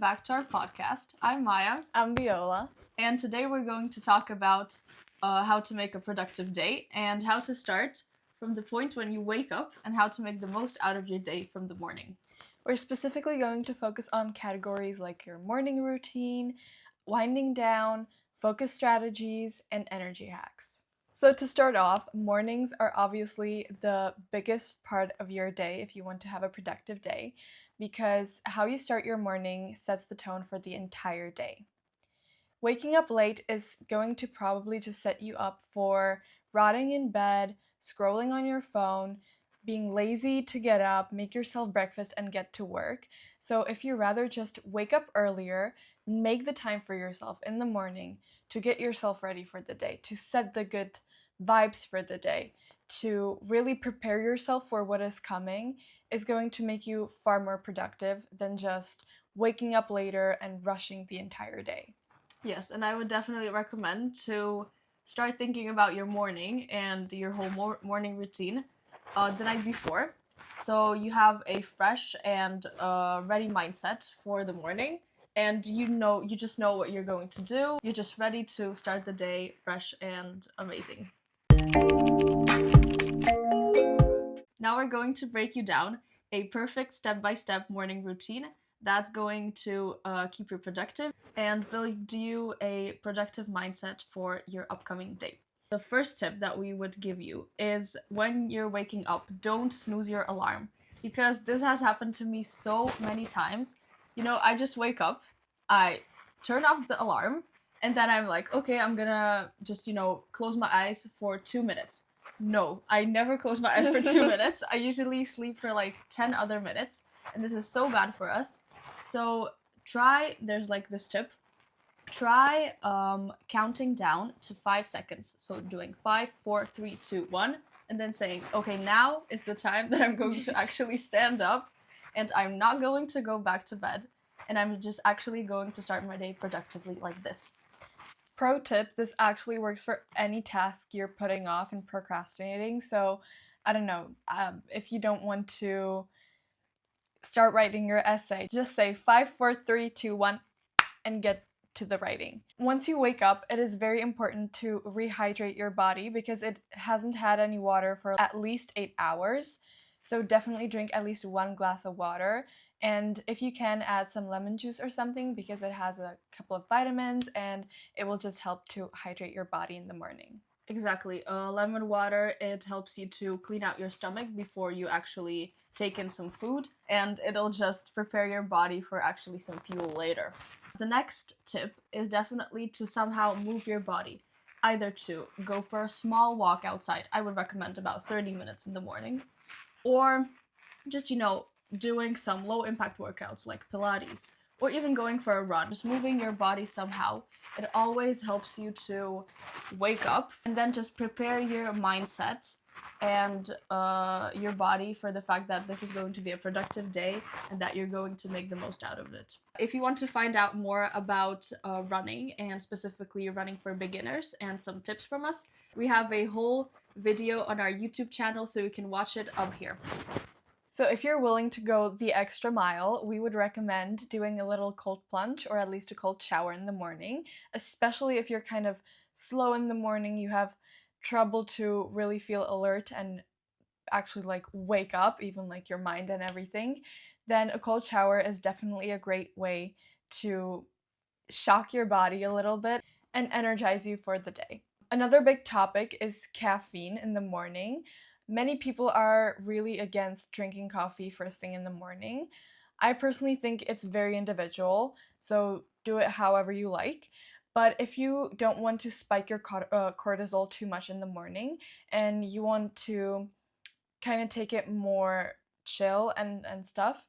back to our podcast. I'm Maya. I'm Viola. And today we're going to talk about how to make a productive day and how to start from the point when you wake up and how to make the most out of your day from the morning. We're specifically going to focus on categories like your morning routine, winding down, focus strategies, and energy hacks. So to start off, mornings are obviously the biggest part of your day if you want to have a productive day, because how you start your morning sets the tone for the entire day. Waking up late is going to probably just set you up for rotting in bed, scrolling on your phone, being lazy to get up, make yourself breakfast, and get to work. So if you rather just wake up earlier, make the time for yourself in the morning to get yourself ready for the day, to set the good vibes for the day, to really prepare yourself for what is coming, is going to make you far more productive than just waking up later and rushing the entire day. Yes, and I would definitely recommend to start thinking about your morning and your whole morning routine the night before. So you have a fresh and ready mindset for the morning, and you just know what you're going to do. You're just ready to start the day fresh and amazing. Now we're going to break you down a perfect step-by-step morning routine that's going to keep you productive and build you a productive mindset for your upcoming day. The first tip that we would give you is when you're waking up, don't snooze your alarm, because this has happened to me so many times. I just wake up, I turn off the alarm, and then I'm like, okay, I'm gonna just, close my eyes for 2 minutes. No, I never close my eyes for 2 minutes. I usually sleep for like 10 other minutes, and this is so bad for us. So there's like this tip, try counting down to 5 seconds. So doing 5, 4, 3, 2, 1, and then saying, okay, now is the time that I'm going to actually stand up, and I'm not going to go back to bed, and I'm just actually going to start my day productively like this. Pro tip, this actually works for any task you're putting off and procrastinating. So, I don't know, if you don't want to start writing your essay, just say 5, 4, 3, 2, 1 and get to the writing. Once you wake up, it is very important to rehydrate your body because it hasn't had any water for at least 8 hours. So definitely drink at least 1 glass of water. And if you can, add some lemon juice or something because it has a couple of vitamins and it will just help to hydrate your body in the morning. Exactly. Lemon water, it helps you to clean out your stomach before you actually take in some food, and it'll just prepare your body for actually some fuel later. The next tip is definitely to somehow move your body, either to go for a small walk outside. I would recommend about 30 minutes in the morning, or just, doing some low impact workouts like Pilates, or even going for a run, just moving your body somehow. It always helps you to wake up and then just prepare your mindset and your body for the fact that this is going to be a productive day and that you're going to make the most out of it. If you want to find out more about running, and specifically running for beginners, and some tips from us, we have a whole video on our YouTube channel, so you can watch it up here. So if you're willing to go the extra mile, we would recommend doing a little cold plunge or at least a cold shower in the morning, especially if you're kind of slow in the morning, you have trouble to really feel alert and actually like wake up, even like your mind and everything, then a cold shower is definitely a great way to shock your body a little bit and energize you for the day. Another big topic is caffeine in the morning. Many people are really against drinking coffee first thing in the morning. I personally think it's very individual, so do it however you like. But if you don't want to spike your cortisol too much in the morning and you want to kind of take it more chill and stuff,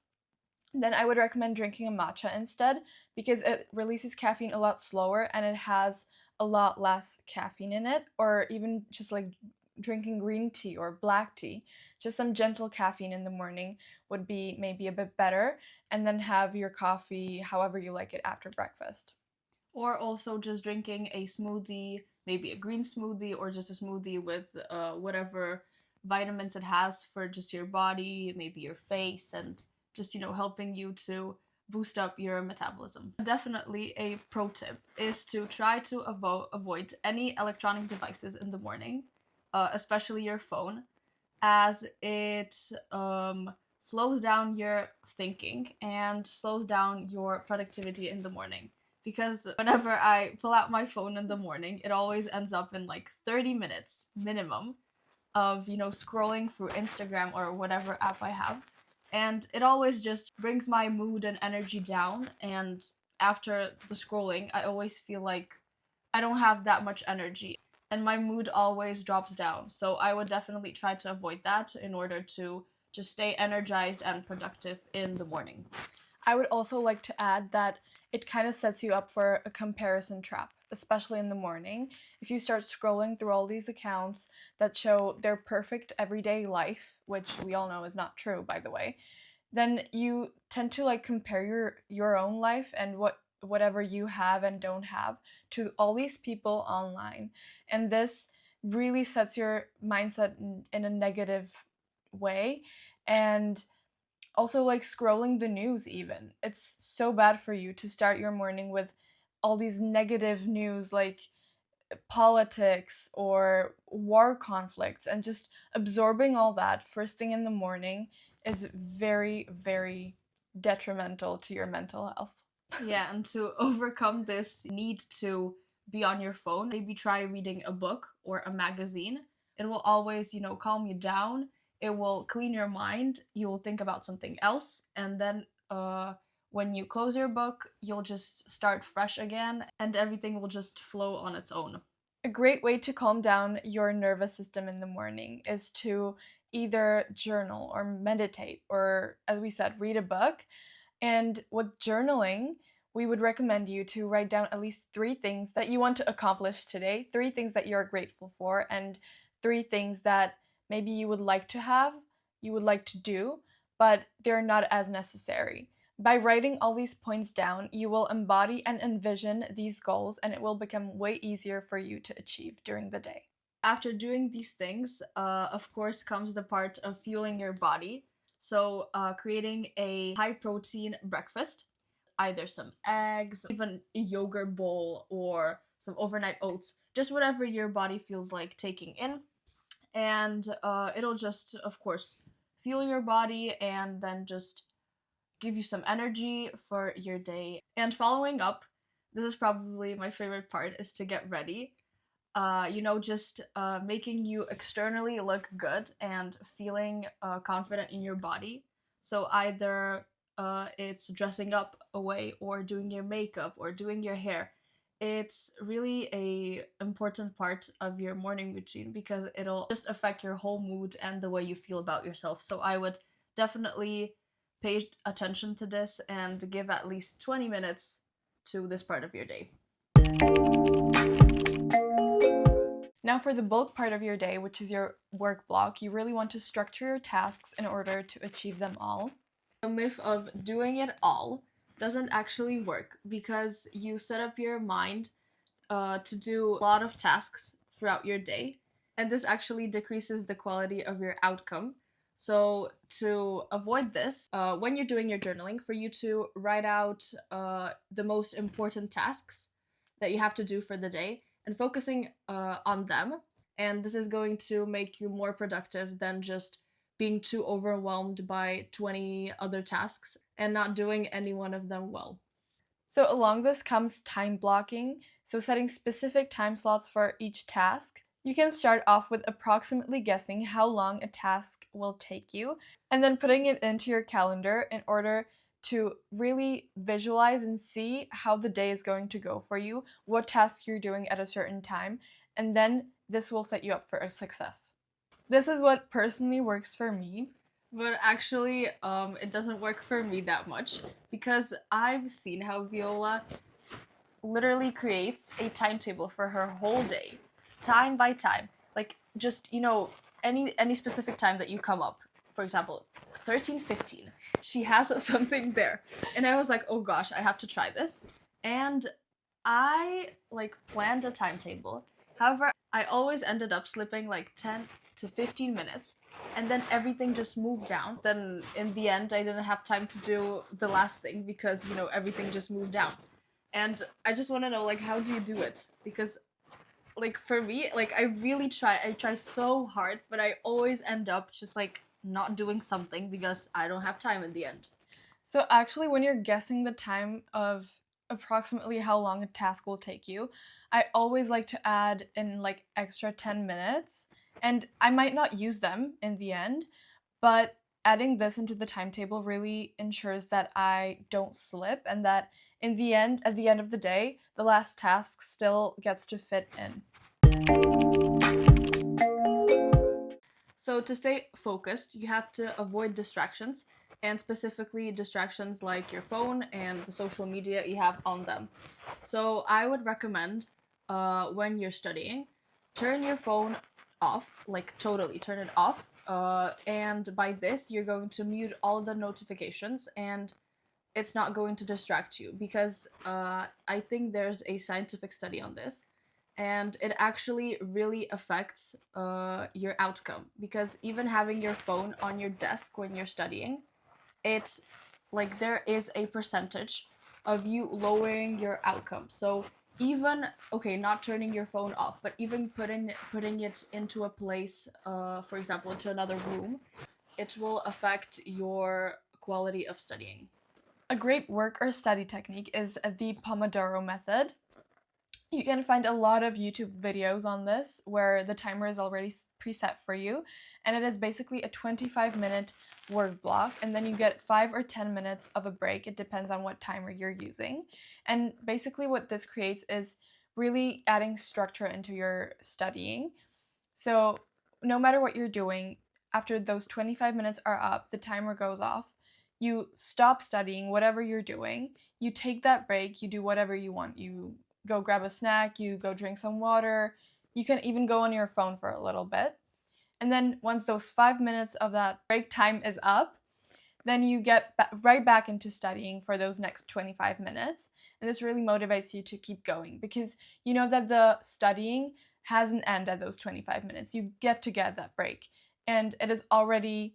then I would recommend drinking a matcha instead because it releases caffeine a lot slower and it has a lot less caffeine in it, or even just like drinking green tea or black tea. Just some gentle caffeine in the morning would be maybe a bit better, and then have your coffee however you like it after breakfast. Or also just drinking a smoothie, maybe a green smoothie, or just a smoothie with whatever vitamins it has for just your body, maybe your face, and just, helping you to boost up your metabolism. Definitely a pro tip is to try to avoid any electronic devices in the morning, especially your phone, as it slows down your thinking and slows down your productivity in the morning. Because whenever I pull out my phone in the morning, it always ends up in like 30 minutes minimum of, scrolling through Instagram or whatever app I have. And it always just brings my mood and energy down. And after the scrolling, I always feel like I don't have that much energy and my mood always drops down. So I would definitely try to avoid that in order to just stay energized and productive in the morning. I would also like to add that it kind of sets you up for a comparison trap, especially in the morning. If you start scrolling through all these accounts that show their perfect everyday life, which we all know is not true, by the way, then you tend to like compare your own life and whatever you have and don't have to all these people online. And this really sets your mindset in a negative way. And also like scrolling the news, even it's so bad for you to start your morning with all these negative news like politics or war conflicts, and just absorbing all that first thing in the morning is very, very detrimental to your mental health. Yeah, and to overcome this need to be on your phone, maybe try reading a book or a magazine. It will always, calm you down. It will clean your mind. You will think about something else. And then when you close your book, you'll just start fresh again and everything will just flow on its own. A great way to calm down your nervous system in the morning is to either journal or meditate, or, as we said, read a book. And with journaling, we would recommend you to write down at least 3 things that you want to accomplish today, 3 things that you're grateful for, and 3 things that maybe you would like to have, you would like to do, but they're not as necessary. By writing all these points down, you will embody and envision these goals, and it will become way easier for you to achieve during the day. After doing these things, of course, comes the part of fueling your body. So, creating a high protein breakfast, either some eggs, even a yogurt bowl, or some overnight oats, just whatever your body feels like taking in. And it'll just, of course, fuel your body and then just give you some energy for your day. And following up, this is probably my favorite part, is to get ready. Just making you externally look good and feeling confident in your body. So either it's dressing up a way or doing your makeup or doing your hair. It's really a important part of your morning routine because it'll just affect your whole mood and the way you feel about yourself. So I would definitely pay attention to this and give at least 20 minutes to this part of your day. Now, for the bulk part of your day, which is your work block, you really want to structure your tasks in order to achieve them all. The myth of doing it all doesn't actually work because you set up your mind to do a lot of tasks throughout your day, and this actually decreases the quality of your outcome. So, to avoid this, when you're doing your journaling, for you to write out the most important tasks that you have to do for the day and focusing on them. And this is going to make you more productive than just being too overwhelmed by 20 other tasks and not doing any one of them well. So, along this comes time blocking, so setting specific time slots for each task. You can start off with approximately guessing how long a task will take you, and then putting it into your calendar in order to really visualize and see how the day is going to go for you, what tasks you're doing at a certain time, and then this will set you up for a success. This is what personally works for me. But actually, it doesn't work for me that much because I've seen how Viola literally creates a timetable for her whole day, time by time. Like just any specific time that you come up. For example, 13:15. She has something there, and I was like, oh gosh, I have to try this, and I planned a timetable. However, I always ended up slipping like 10 to 15 minutes, and then everything just moved down. Then in the end, I didn't have time to do the last thing because, everything just moved down. And I just want to know, like, how do you do it? Because, like, for me, like, I try so hard, but I always end up just, like, not doing something because I don't have time in the end. So actually, when you're guessing the time of approximately how long a task will take you, I always like to add in like extra 10 minutes. And I might not use them in the end, but adding this into the timetable really ensures that I don't slip and that in the end, at the end of the day, the last task still gets to fit in. So to stay focused, you have to avoid distractions, and specifically distractions like your phone and the social media you have on them. So I would recommend, when you're studying, turn your phone off, like totally turn it off. And by this, you're going to mute all the notifications, and it's not going to distract you because I think there's a scientific study on this, and it actually really affects your outcome, because even having your phone on your desk when you're studying, it's like there is a percentage of you lowering your outcome. So even, okay, not turning your phone off, but even putting it into a place, for example, into another room, it will affect your quality of studying. A great work or study technique is the Pomodoro method. You can find a lot of YouTube videos on this where the timer is already preset for you, and it is basically a 25-minute work block, and then you get 5 or 10 minutes of a break. It depends on what timer you're using. And basically what this creates is really adding structure into your studying. So no matter what you're doing, after those 25 minutes are up, the timer goes off. You stop studying whatever you're doing. You take that break. You do whatever you want. You go grab a snack. You go drink some water. You can even go on your phone for a little bit. And then once those 5 minutes of that break time is up, then you get right back into studying for those next 25 minutes. And this really motivates you to keep going because you know that the studying has an end at those 25 minutes. You get that break, and it is already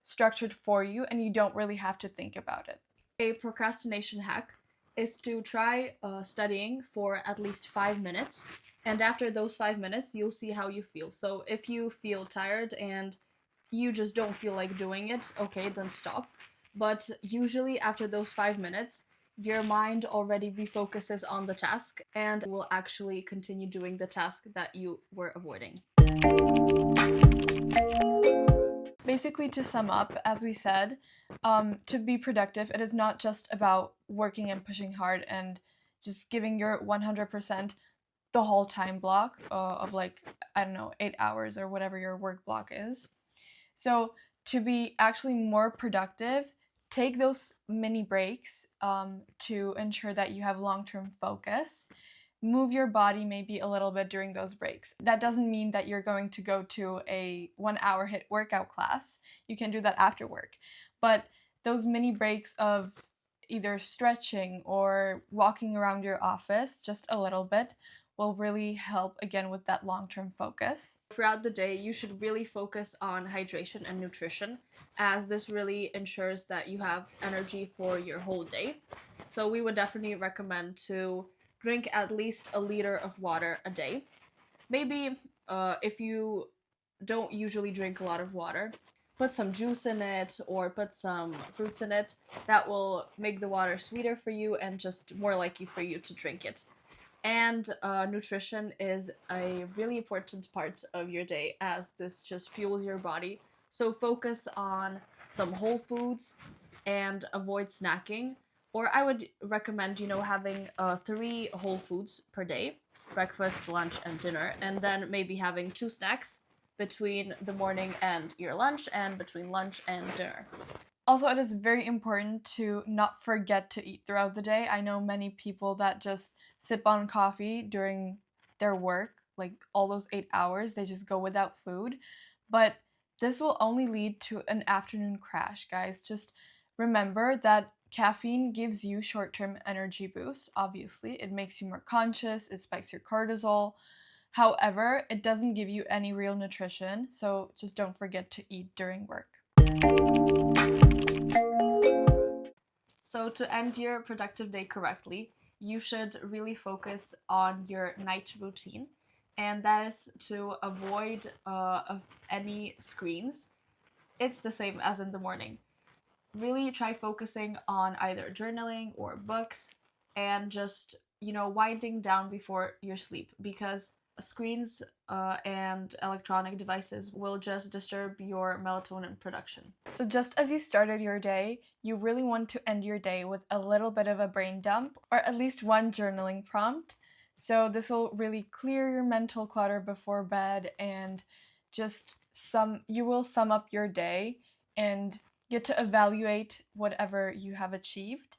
structured for you, and you don't really have to think about it. A procrastination hack is to try studying for at least 5 minutes, and after those 5 minutes, you'll see how you feel. So if you feel tired and you just don't feel like doing it, okay, then stop. But usually, after those 5 minutes, your mind already refocuses on the task and will actually continue doing the task that you were avoiding. Basically, to sum up, as we said, to be productive, it is not just about working and pushing hard and just giving your 100% the whole time block of like, I don't know, 8 hours or whatever your work block is. So to be actually more productive, take those mini breaks to ensure that you have long-term focus. Move your body maybe a little bit during those breaks. That doesn't mean that you're going to go to a 1 hour HIIT workout class. You can do that after work. But those mini breaks of either stretching or walking around your office just a little bit will really help again with that long-term focus. Throughout the day, you should really focus on hydration and nutrition, as this really ensures that you have energy for your whole day. So we would definitely recommend to drink at least a liter of water a day. Maybe if you don't usually drink a lot of water, put some juice in it or put some fruits in it. That will make the water sweeter for you and just more likely for you to drink it. And nutrition is a really important part of your day, as this just fuels your body. So focus on some whole foods and avoid snacking. Or I would recommend, having 3 whole foods per day: breakfast, lunch, and dinner, and then maybe having 2 snacks between the morning and your lunch and between lunch and dinner. Also, it is very important to not forget to eat throughout the day. I know many people that just sip on coffee during their work, like all those 8 hours, they just go without food. But this will only lead to an afternoon crash, guys. Just remember that caffeine gives you short-term energy boosts, obviously. It makes you more conscious, it spikes your cortisol, However, it doesn't give you any real nutrition, so just don't forget to eat during work. So to end your productive day correctly, you should really focus on your night routine, and that is to avoid of any screens. It's the same as in the morning. Really try focusing on either journaling or books and just, winding down before your sleep, because screens and electronic devices will just disturb your melatonin production. So just as you started your day, you really want to end your day with a little bit of a brain dump or at least one journaling prompt. So this will really clear your mental clutter before bed and just you will sum up your day and get to evaluate whatever you have achieved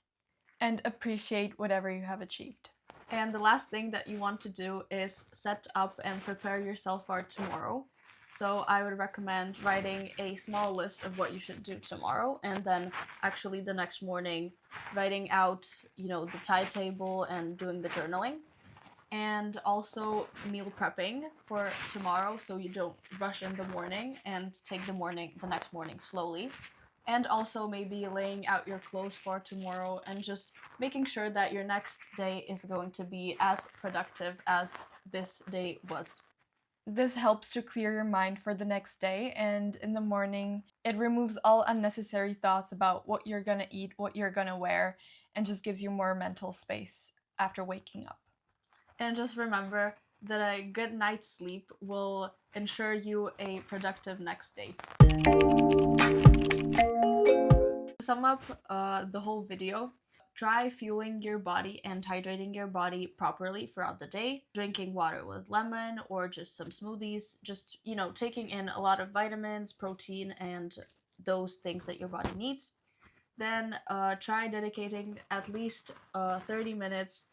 and appreciate whatever you have achieved. And the last thing that you want to do is set up and prepare yourself for tomorrow. So I would recommend writing a small list of what you should do tomorrow, and then actually the next morning writing out, the timetable and doing the journaling. And also meal prepping for tomorrow, so you don't rush in the morning and take the next morning slowly. And also maybe laying out your clothes for tomorrow and just making sure that your next day is going to be as productive as this day was. This helps to clear your mind for the next day, and in the morning, it removes all unnecessary thoughts about what you're gonna eat, what you're gonna wear, and just gives you more mental space after waking up. And just remember that a good night's sleep will ensure you a productive next day. To sum up the whole video, try fueling your body and hydrating your body properly throughout the day, drinking water with lemon or just some smoothies, just, taking in a lot of vitamins, protein, and those things that your body needs. Then try dedicating at least 30 minutes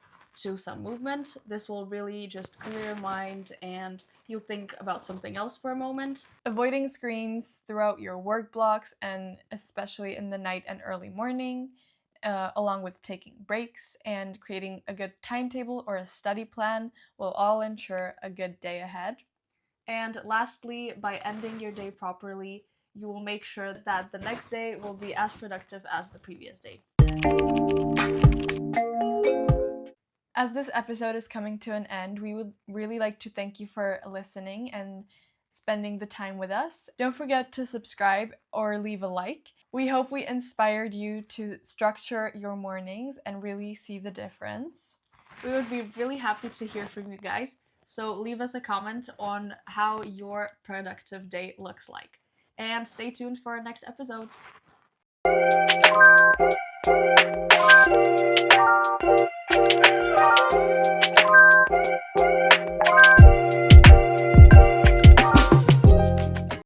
to some movement. This will really just clear your mind and you'll think about something else for a moment. Avoiding screens throughout your work blocks and especially in the night and early morning, along with taking breaks and creating a good timetable or a study plan will all ensure a good day ahead. And lastly, by ending your day properly, you will make sure that the next day will be as productive as the previous day. As this episode is coming to an end, we would really like to thank you for listening and spending the time with us. Don't forget to subscribe or leave a like. We hope we inspired you to structure your mornings and really see the difference. We would be really happy to hear from you guys, so leave us a comment on how your productive day looks like. And stay tuned for our next episode.